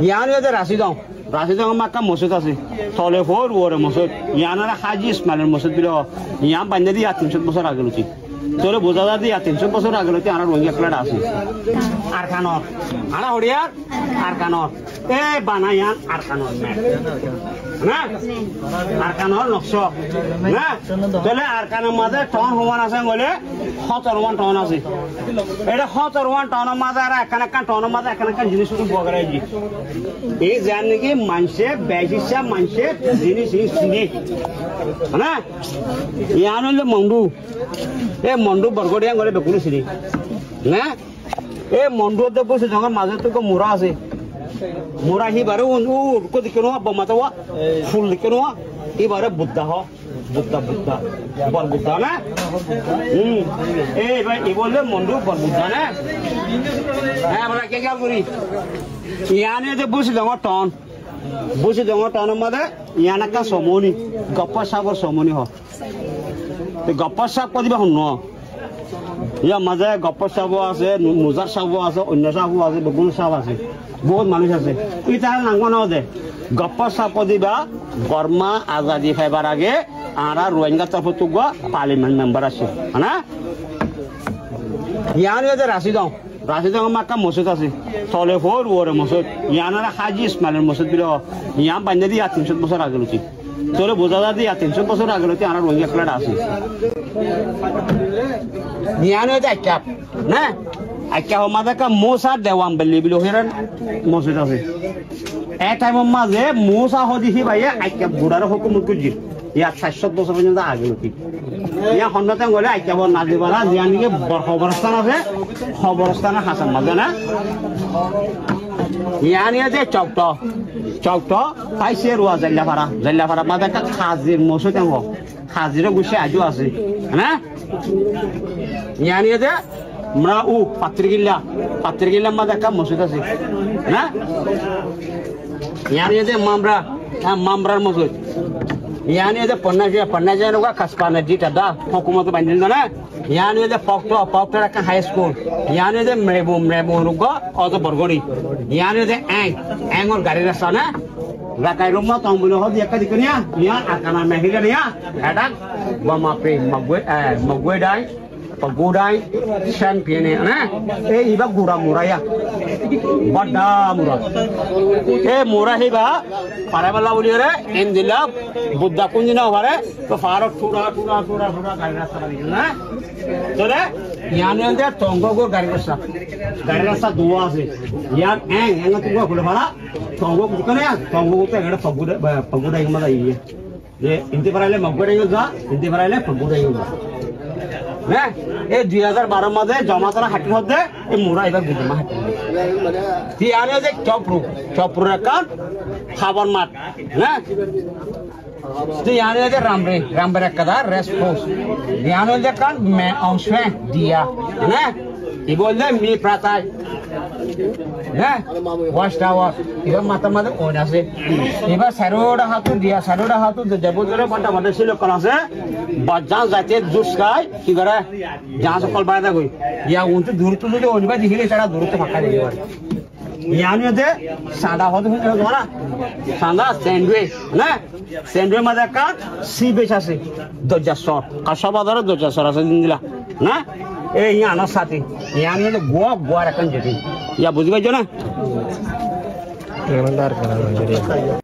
ইয়ান যে রাশিদং মাক্কা মসজিদ আছে তলে ফোর ওরে মসজিদ ইয়ানারা হাজি ইসমাইলের মসজিদ বিল ইয়ান বান্ধে দিয়া 300 বছর আগে লুচি তোরে বোঝা যা দিয়া 300 বছর আগে লুচি আর রোহিঙ্গা প্লেট আছে আর খানর আনা হড়িয়ার আর খানর এ বানায়ান আর খানর না আর খানর নকশ না তাহলে আর খানের মাঝে টন হওয়ান আছে বলে 17 টন আছে এটা 17 টনের মাঝে আর এখানে টনের মাঝে এখানে জিনিস বগড়াই দি এই জান নাকি মানুষে বেশিসা মানুষে জিনিস চিনি না ইয়ান হলে মন্ডু এ মন্ডু বরগড়িয়া গলে বেকুনি চিনি না এ মন্ডু বসে যখন মাঝে তো মোরা আছে মোরা হি বারে উড়কো দিকে নোয়া বমাতাওয়া ফুল দিকে নোয়া এবারে বুদ্ধা হ বুদ্ধা বল বুদ্ধা না এই ভাই এ বললে মন্ডু বল বুদ্ধা না হ্যাঁ আমরা কে গেল করি ইয়ানে যে বসে যখন টনের মধ্যে ইয়ান একটা সমনি গপ্পা সাগর সমনি হ গপ্পা সাপ কদিবা শুন ইয়ার মাঝে গপ্পর সাবো আছে মোজার সাবো আছে অন্য সাবো আছে বেগুন সাপ আছে বহুত মানুষ আছে ই তার নাঙ্গ ন দে গপ্পর সাপ দিবা বর্মা আজাদি ফাইবার আগে আরা রোহিঙ্গা তরফ তুগা পার্লামেন্ট মেম্বার আছে না ইয়ান যে রাশিদং মাক্কা মসজিদ আছে তলে ফোর ওরে মসজিদ ইয়ানারা হাজি ইসমাইলের মসজিদ বিল ইয়ান বান্ধে দিয়া 300 বছর আগে লুচি তোরে বোঝা যা দিয়া 300 বছর আগে লুচি আর রোহিঙ্গা প্লেট আছে ইয়ানো যে আইকা না আইকা মাঝে কা মোসা দেওয়াম বলি বিল হেরান মসজিদ আছে এই টাইমের মাঝে মোসা হদিহি ভাইয়া আইকা বুড়ার হুকুম কুজি ইয়া 700 বছর পর্যন্ত আগে লুচি ইয়া হন্নতে গলে আইকা বল না দিবারা জিয়ানিকে খবরস্থান আছে খবরস্থান হাসান মাঝে না ইয়ানিয়া যে চকট পাইছে রুয়া জাল্লাফারা মাঝে একটা খাজির মসজিদ খাজিরও গুছে আজও আছে না ইয়ানিয়া যে আমরা পাত্রিকিল্লা মাঝে একটা মসজিদ আছে না ইয়ানিয়া যে মামরার মসজিদ ইয়ানিয়া যে পন্নাজিয়া নৌকা খাসপানা জিটা দা হুকুমত বান্ধিল না ইয়ানিয়া যে পক্টর একটা হাই স্কুল ইয়ানিয়া যে মেবু নৌকা অত বরগড়ি ইয়ানিয়া যে এঙর গাড়ি রাস্তা না rakai rumah tong bulu hodi akka dikenya nia akana mehila nia ada bamape magwedai pagudai champion na iba gura muraya bada mura mura hiba parabala ulire indila buddha kunjina hare to faro thura gari rasta na tole yani ande tongo go gari rasta dua ase yan eng tunga khule bala tongo bukan ya tongo itu ada pagoda yang mana ini ye inti parale maggoda yang juga inti parale pagoda yang juga nah 2012 মাঝে জমাতরা হাটি হতে এই মুরা এবার গুদমা হাটি ti ane যে চপ্রু কান খাবার মাঠ না ti ane যে রামরে কাদা রেসপন্স ane যে কান মে অংশে দিয়া না i বললে মি প্রাতাই না ওয়াশ টাওয়ার এবার মাথা মাঝে ওন আছে এবার সারোডা হাতু দেবজরে বাটা বাটা ছিল কোন আছে বাজা যাতে জুস খাই কি করে যা সকল বাইদা কই ইয়া উনতে দূর তো যদি ওনবা দিলে তারা দূরতে ফাঁকা দিবে ইয়ানি দে সাদা হতে না সাদা স্যান্ডউইচ না স্যান্ডউইচ মাঝে একটা সি বেচ আছে দরজা শট কাশাবাজারে দরজা শট আছে দিলা না এই ইয়ানোর সাথে ইয়ানি গোয়া রাখেন যেতে ইয়া বুঝি পাইছো না